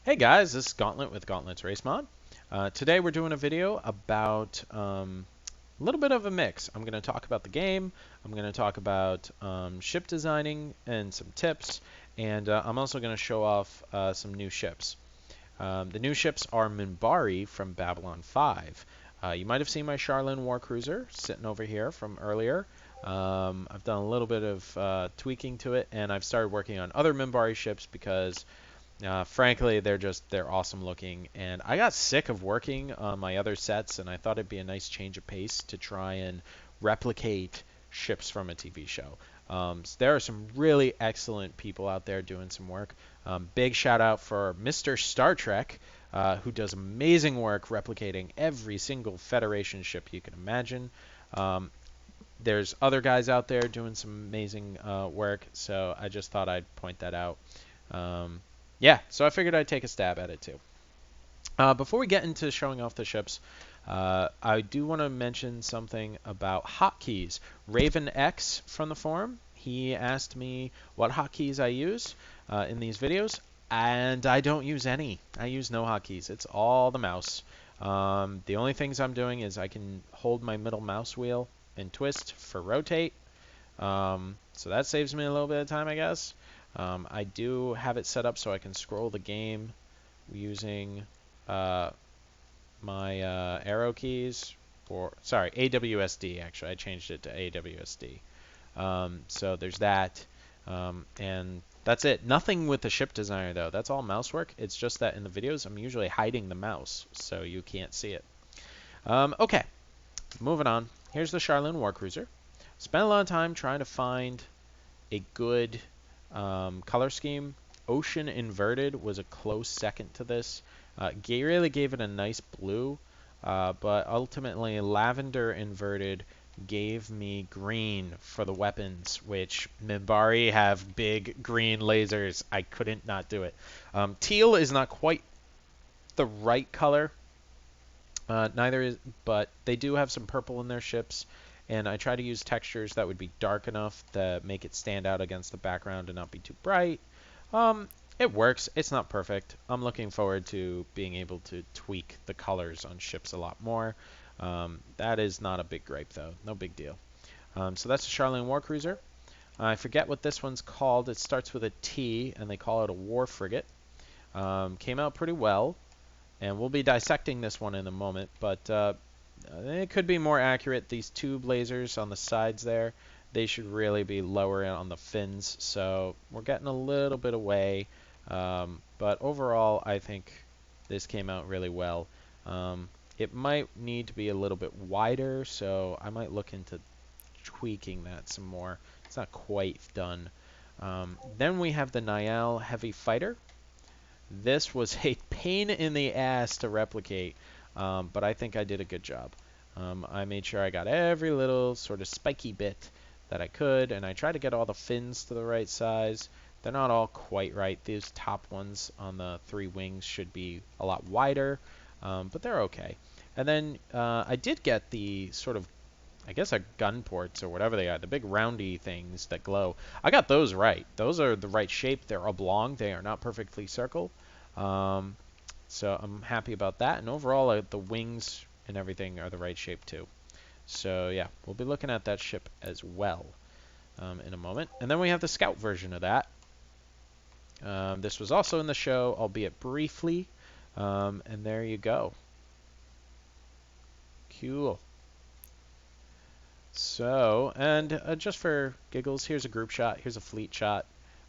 Hey guys, this is Gauntlet with Gauntlet's Race Mod. Today we're doing a video about a little bit of a mix. I'm going to talk about the game, I'm going to talk about ship designing and some tips, and I'm also going to show off some new ships. The new ships are Minbari from Babylon 5. You might have seen my Charlene Warcruiser sitting over here from earlier. I've done a little bit of tweaking to it, and I've started working on other Minbari ships because frankly, they're awesome looking, and I got sick of working on my other sets, and I thought it'd be a nice change of pace to try and replicate ships from a TV show. So there are some really excellent people out there doing some work. Big shout out for Mr. Star Trek, who does amazing work replicating every single Federation ship you can imagine. Um, there's other guys out there doing some amazing work, so I just thought I'd point that out. Um, yeah, so I figured I'd take a stab at it too. Before we get into showing off the ships, I do want to mention something about hotkeys. Raven X from the forum, he asked me what hotkeys I use in these videos, and I don't use any. I use no hotkeys. It's all the mouse. The only things I'm doing is I can hold my middle mouse wheel and twist for rotate. So that saves me a little bit of time, I guess. I do have it set up so I can scroll the game using my arrow keys, or sorry, AWSD actually. I changed it to AWSD. So there's that, and that's it. Nothing with the ship designer though. That's all mouse work. It's just that in the videos I'm usually hiding the mouse so you can't see it. Okay, moving on. Here's the Charlene Warcruiser. Spent a lot of time trying to find a good color scheme. Ocean Inverted was a close second to this. Really gave it a nice blue, but ultimately Lavender Inverted gave me green for the weapons, which Minbari have big green lasers. I couldn't not do it. Teal is not quite the right color. Neither is, but they do have some purple in their ships, and I try to use textures that would be dark enough to make it stand out against the background and not be too bright. It works. It's not perfect. I'm looking forward to being able to tweak the colors on ships a lot more. That is not a big gripe, though. No big deal. So that's a Charlene Warcruiser. I forget what this one's called. It starts with a T, and they call it a war frigate. Came out pretty well. And we'll be dissecting this one in a moment, but it could be more accurate. These tube lasers on the sides there, they should really be lower on the fins, so we're getting a little bit away. But overall, I think this came out really well. It might need to be a little bit wider, so I might look into tweaking that some more. It's not quite done. Then we have the Niall Heavy Fighter. This was a pain in the ass to replicate, but I think I did a good job. I made sure I got every little sort of spiky bit that I could, and I tried to get all the fins to the right size. They're not all quite right. These top ones on the three wings should be a lot wider, but they're okay. And then I did get the sort of, I guess, gun ports or whatever they are, the big roundy things that glow. I got those right. Those are the right shape. They're oblong. They are not perfectly circle. Um, so I'm happy about that. And overall, the wings and everything are the right shape too. So yeah, we'll be looking at that ship as well in a moment. And then we have the scout version of that. This was also in the show, albeit briefly. And there you go. Cool. So, and just for giggles, here's a group shot. Here's a fleet shot.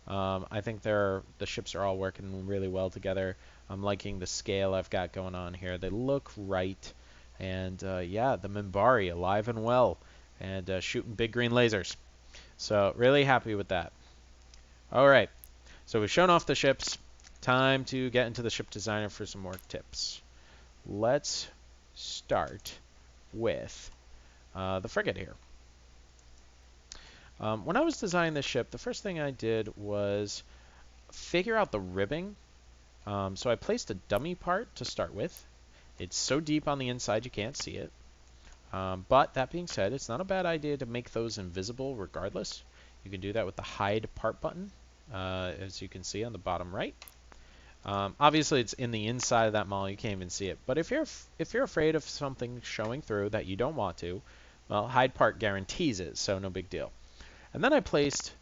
I think the ships are all working really well together. I'm liking the scale I've got going on here. They look right. And yeah, the Minbari alive and well and shooting big green lasers. So really happy with that. All right. So we've shown off the ships. Time to get into the ship designer for some more tips. Let's start with the frigate here. When I was designing this ship, the first thing I did was figure out the ribbing. So I placed a dummy part to start with. It's so deep on the inside you can't see it. But that being said, it's not a bad idea to make those invisible regardless. You can do that with the hide part button, as you can see on the bottom right. Obviously, it's in the inside of that mall. You can't even see it. But if you're afraid of something showing through that you don't want to, well, Hyde Park guarantees it, so no big deal. And then I placed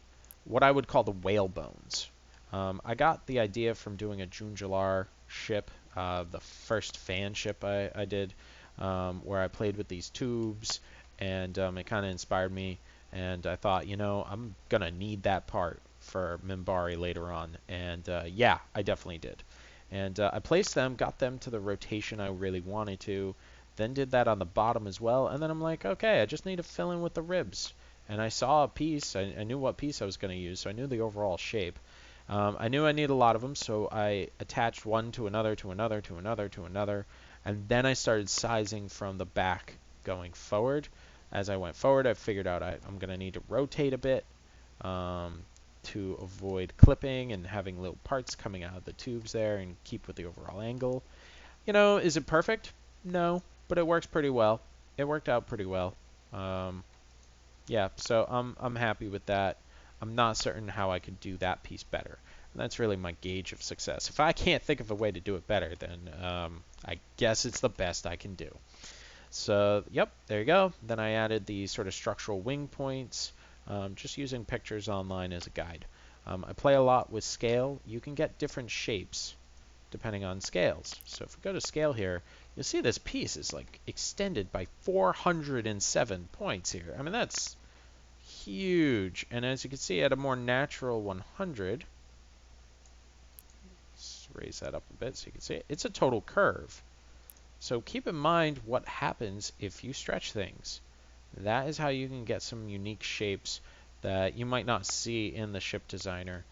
what I would call the whale bones. I got the idea from doing a June Jular ship, the first fan ship I did, where I played with these tubes, and it kind of inspired me. And I thought, you know, I'm gonna need that part for Minbari later on, and yeah, I definitely did. And I placed them, got them to the rotation I really wanted to, then did that on the bottom as well, and then I'm like, okay, I just need to fill in with the ribs. And I saw a piece, I knew what piece I was going to use, so I knew the overall shape. I knew I needed a lot of them, so I attached one to another, to another, to another, to another, and then I started sizing from the back going forward. As I went forward, I figured out I'm going to need to rotate a bit to avoid clipping and having little parts coming out of the tubes there and keep with the overall angle. You know, is it perfect? No, but it works pretty well. It worked out pretty well. Yeah, so I'm happy with that. I'm not certain how I could do that piece better. And that's really my gauge of success. If I can't think of a way to do it better, then I guess it's the best I can do. So, yep, there you go. Then I added the sort of structural wing points, just using pictures online as a guide. I play a lot with scale. You can get different shapes depending on scales. So if we go to scale here, you'll see this piece is like extended by 407 points here. I mean, that's huge. And as you can see, at a more natural 100, let's raise that up a bit so you can see it. It's a total curve. So keep in mind what happens if you stretch things. That is how you can get some unique shapes that you might not see in the ship designer.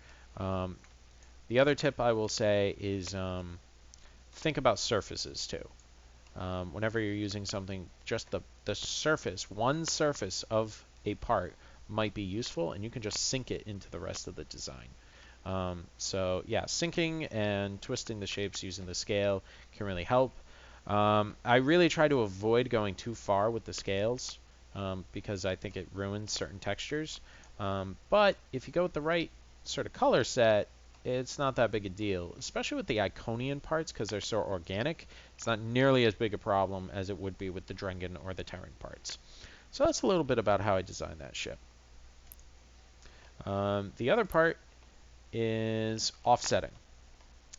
The other tip I will say is think about surfaces too. Whenever you're using something, just the surface, one surface of a part might be useful, and you can just sink it into the rest of the design. So yeah, sinking and twisting the shapes using the scale can really help. I really try to avoid going too far with the scales because I think it ruins certain textures. But if you go with the right sort of color set, it's not that big a deal, especially with the Iconian parts because they're so organic. It's not nearly as big a problem as it would be with the Drengen or the Terran parts. So that's a little bit about how I designed that ship. The other part is offsetting.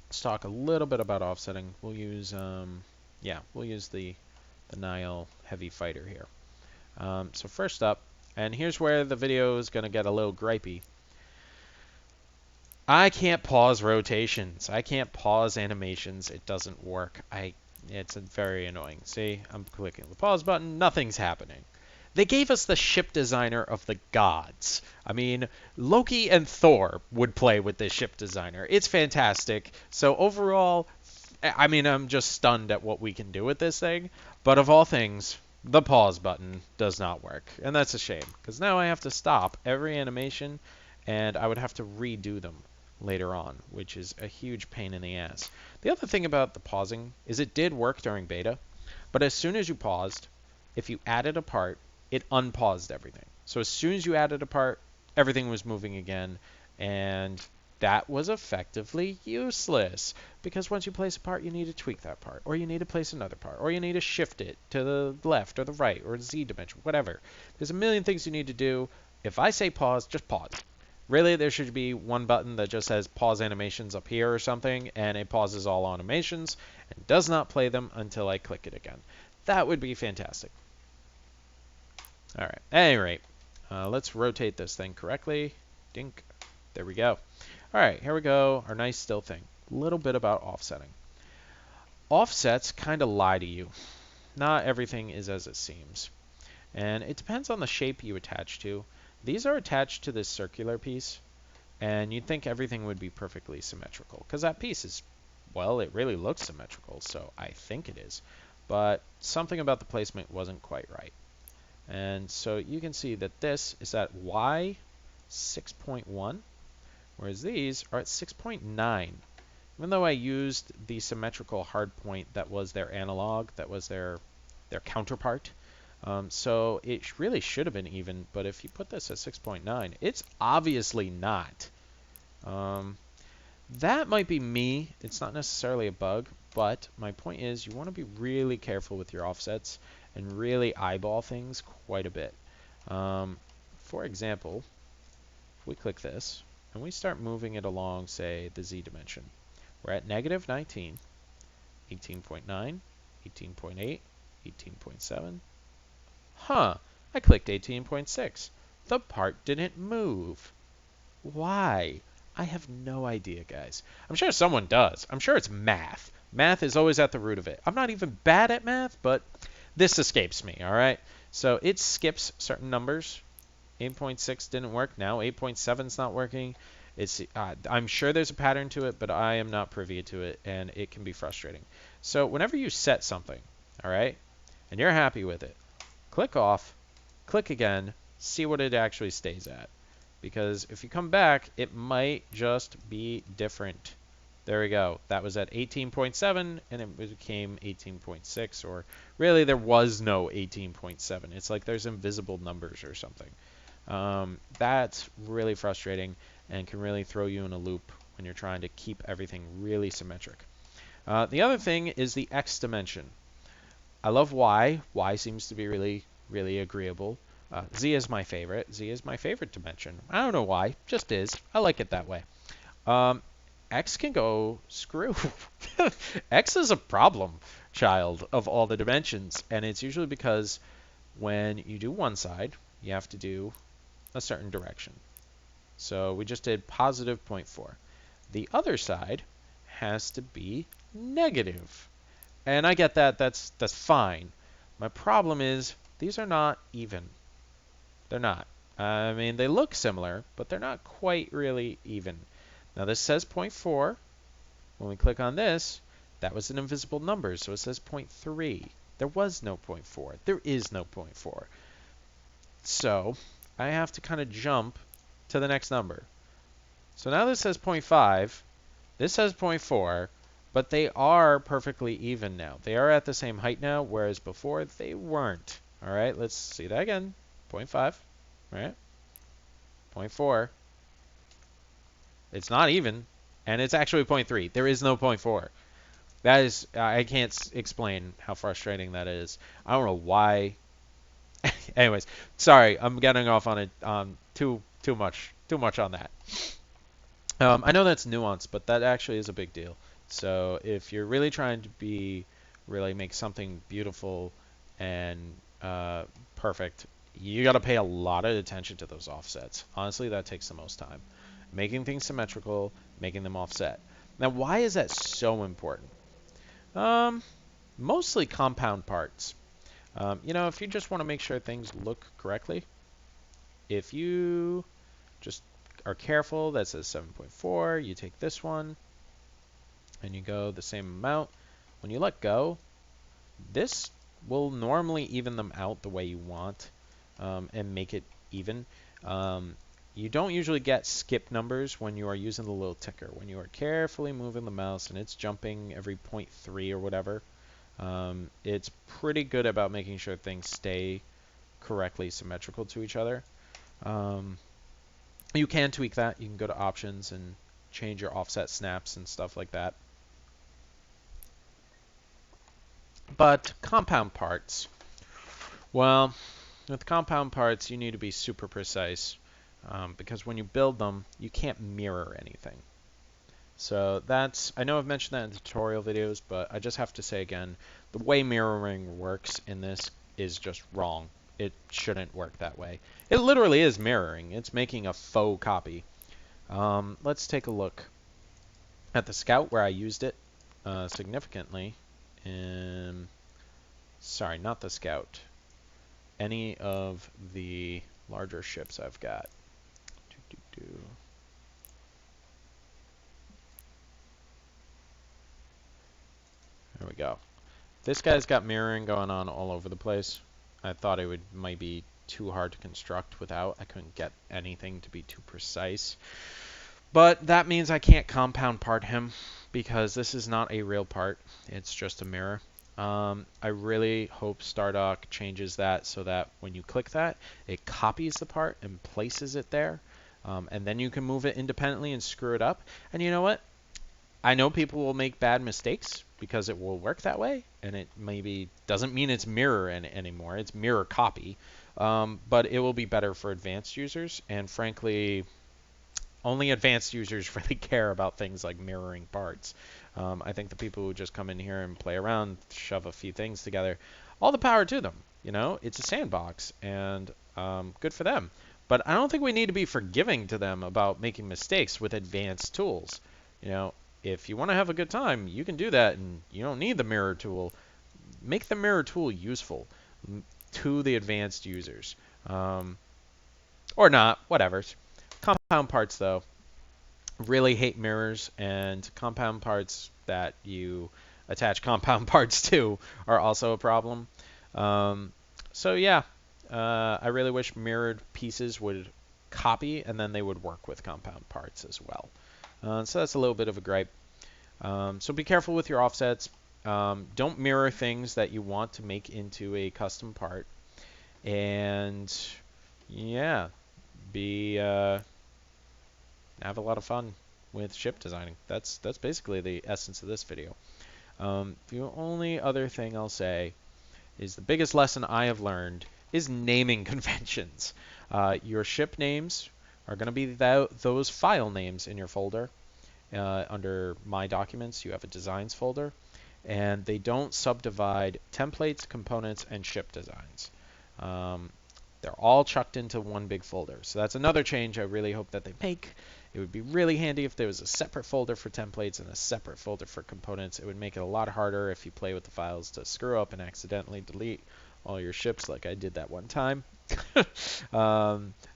Let's talk a little bit about offsetting. We'll use, we'll use the Nile heavy fighter here. So first up, and here's where the video is going to get a little gripey. I can't pause rotations. I can't pause animations. It doesn't work. It's very annoying. See, I'm clicking the pause button. Nothing's happening. They gave us the ship designer of the gods. I mean, Loki and Thor would play with this ship designer. It's fantastic. So overall, I mean, I'm just stunned at what we can do with this thing. But of all things, the pause button does not work. And that's a shame, because now I have to stop every animation, and I would have to redo them later on, which is a huge pain in the ass. The other thing about the pausing is it did work during beta, but as soon as you paused, if you added a part, it unpaused everything. So as soon as you added a part, everything was moving again, and that was effectively useless, because once you place a part, you need to tweak that part, or you need to place another part, or you need to shift it to the left or the right or Z dimension, whatever. There's a million things you need to do. If I say pause, just pause. Really, there should be one button that just says pause animations up here or something, and it pauses all animations and does not play them until I click it again. That would be fantastic. All right, at any rate, let's rotate this thing correctly. Dink. There we go. All right, here we go, our nice still thing. A little bit about offsetting. Offsets kind of lie to you. Not everything is as it seems. And it depends on the shape you attach to. These are attached to this circular piece, and you'd think everything would be perfectly symmetrical, because that piece is, well, it really looks symmetrical, so I think it is. But something about the placement wasn't quite right. And so you can see that this is at Y 6.1, whereas these are at 6.9. Even though I used the symmetrical hardpoint that was their analog, that was their counterpart, so it really should have been even, but if you put this at 6.9, it's obviously not. That might be me. It's not necessarily a bug, but my point is you want to be really careful with your offsets and really eyeball things quite a bit. For example, if we click this and we start moving it along, say, the z dimension, we're at negative 19, 18.9, 18.8, 18.7. Huh, I clicked 18.6. The part didn't move. Why? I have no idea, guys. I'm sure someone does. I'm sure it's math. Math is always at the root of it. I'm not even bad at math, but this escapes me, all right? So it skips certain numbers. 8.6 didn't work. Now 8.7 is not working. I'm sure there's a pattern to it, but I am not privy to it, and it can be frustrating. So whenever you set something, all right, and you're happy with it, click off, click again, see what it actually stays at. Because if you come back, it might just be different. There we go. That was at 18.7, and it became 18.6, or really there was no 18.7. It's like there's invisible numbers or something. That's really frustrating and can really throw you in a loop when you're trying to keep everything really symmetric. The other thing is the X dimension. I love Y. Y seems to be really, really agreeable. Z is my favorite. Z is my favorite dimension. I don't know why, just is. I like it that way. X can go screw. X is a problem child of all the dimensions, and it's usually because when you do one side, you have to do a certain direction. So we just did positive 0.4. The other side has to be negative. And I get that. That's fine. My problem is these are not even. They're not. I mean, they look similar, but they're not quite really even. Now this says 0.4. When we click on this, that was an invisible number, so it says 0.3. There was no 0.4. There is no 0.4. So I have to kind of jump to the next number. So now this says 0.5. This says 0.4. But they are perfectly even now. They are at the same height now, whereas before they weren't. All right, let's see that again. 0.5, right? 0.4. It's not even, and it's actually 0.3. There is no 0.4. That is, I can't explain how frustrating that is. I don't know why. Anyways, sorry, I'm getting off on it too much on that. I know that's nuanced, but that actually is a big deal. So if you're really trying to really make something beautiful and perfect, you got to pay a lot of attention to those offsets. Honestly, that takes the most time. Making things symmetrical, making them offset. Now, why is that so important? Mostly compound parts. If you just want to make sure things look correctly, if you just are careful, that says 7.4, you take this one, and you go the same amount. When you let go, this will normally even them out the way you want and make it even. You don't usually get skip numbers when you are using the little ticker. When you are carefully moving the mouse and it's jumping every 0.3 or whatever, it's pretty good about making sure things stay correctly symmetrical to each other. You can tweak that. You can go to options and change your offset snaps and stuff like that. But compound parts, well, with compound parts, you need to be super precise because when you build them, you can't mirror anything. So I know I've mentioned that in tutorial videos, but I just have to say again, the way mirroring works in this is just wrong. It shouldn't work that way. It literally is mirroring. It's making a faux copy. Let's take a look at the Scout where I used it significantly. Sorry, not the Scout. Any of the larger ships I've got. There we go. This guy's got mirroring going on all over the place. I thought it might be too hard to construct without. I couldn't get anything to be too precise. But that means I can't compound part him because this is not a real part. It's just a mirror. I really hope Stardock changes that so that when you click that, it copies the part and places it there. And then you can move it independently and screw it up. And you know what? I know people will make bad mistakes because it will work that way, and it maybe doesn't mean it's mirror anymore. It's mirror copy, but it will be better for advanced users. And frankly, only advanced users really care about things like mirroring parts. I think the people who just come in here and play around, shove a few things together, all the power to them. You know, it's a sandbox, and good for them. But I don't think we need to be forgiving to them about making mistakes with advanced tools. You know, if you want to have a good time, you can do that, and you don't need the mirror tool. Make the mirror tool useful to the advanced users. Or not, whatever. Compound parts, though, really hate mirrors, and compound parts that you attach compound parts to are also a problem. So yeah, I really wish mirrored pieces would copy and then they would work with compound parts as well. So that's a little bit of a gripe. So be careful with your offsets. Don't mirror things that you want to make into a custom part. And yeah, have a lot of fun with ship designing. That's basically the essence of this video. The only other thing I'll say is the biggest lesson I have learned is naming conventions. Your ship names are going to be those file names in your folder. Under My Documents, you have a Designs folder, and they don't subdivide templates, components, and ship designs. They're all chucked into one big folder. So that's another change I really hope that they make. It would be really handy if there was a separate folder for templates and a separate folder for components. It would make it a lot harder if you play with the files to screw up and accidentally delete all your ships like I did that one time.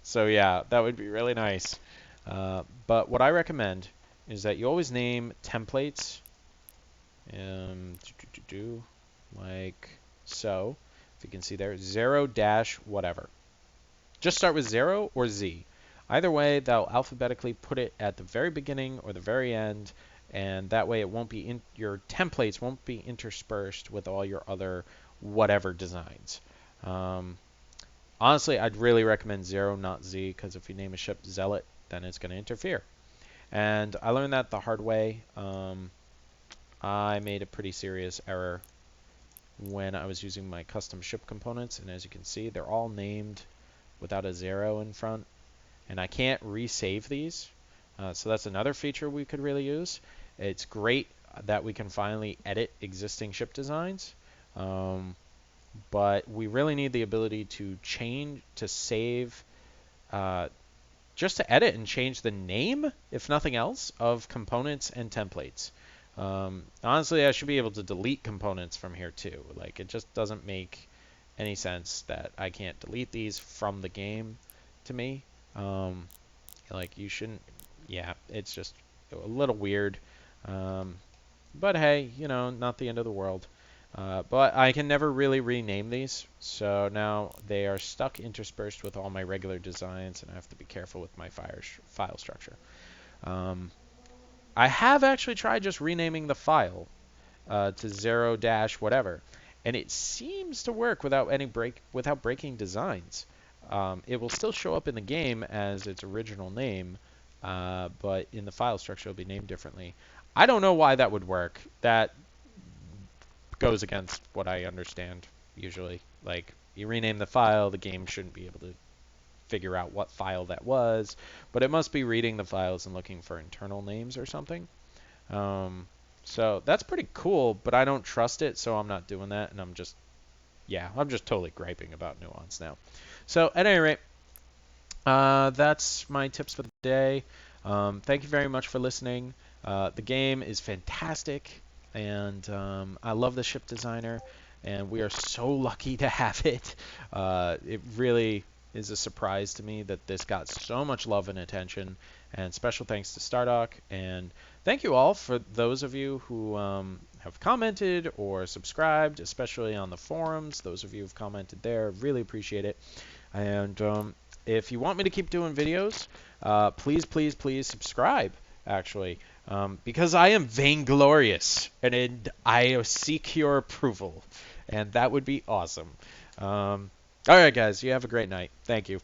So yeah, that would be really nice. But what I recommend is that you always name templates like so. If you can see there, 0 dash whatever. Just start with 0 or Z. Either way, they'll alphabetically put it at the very beginning or the very end, and that way it won't be your templates won't be interspersed with all your other whatever designs. Honestly, I'd really recommend 0, not Z, because if you name a ship Zealot, then it's going to interfere. And I learned that the hard way. I made a pretty serious error when I was using my custom ship components, and as you can see, they're all named without a 0 in front, and I can't resave these. So that's another feature we could really use. It's great that we can finally edit existing ship designs, but we really need the ability to save, just to edit and change the name, if nothing else, of components and templates. Honestly, I should be able to delete components from here too. Like, it just doesn't make any sense that I can't delete these from the game to me. Like, you shouldn't, yeah, it's just a little weird. But hey, you know, not the end of the world. But I can never really rename these, so now they are stuck interspersed with all my regular designs, and I have to be careful with my file structure. I have actually tried just renaming the file to 0 dash whatever, and it seems to work without breaking designs. It will still show up in the game as its original name, but in the file structure it'll be named differently. I don't know why that would work. That goes against what I understand usually. Like, you rename the file, the game shouldn't be able to figure out what file that was, but it must be reading the files and looking for internal names or something. So that's pretty cool, but I don't trust it, so I'm not doing that, and I'm just totally griping about nuance now. So at any rate, that's my tips for the day. Thank you very much for listening. The game is fantastic, and I love the ship designer, and we are so lucky to have it. It really is a surprise to me that this got so much love and attention, and special thanks to Stardock, and thank you all for those of you who have commented or subscribed, especially on the forums. Those of you who've commented there, really appreciate it. And if you want me to keep doing videos, please subscribe, actually, because I am vainglorious, and I seek your approval, and that would be awesome. All right, guys, you have a great night. Thank you.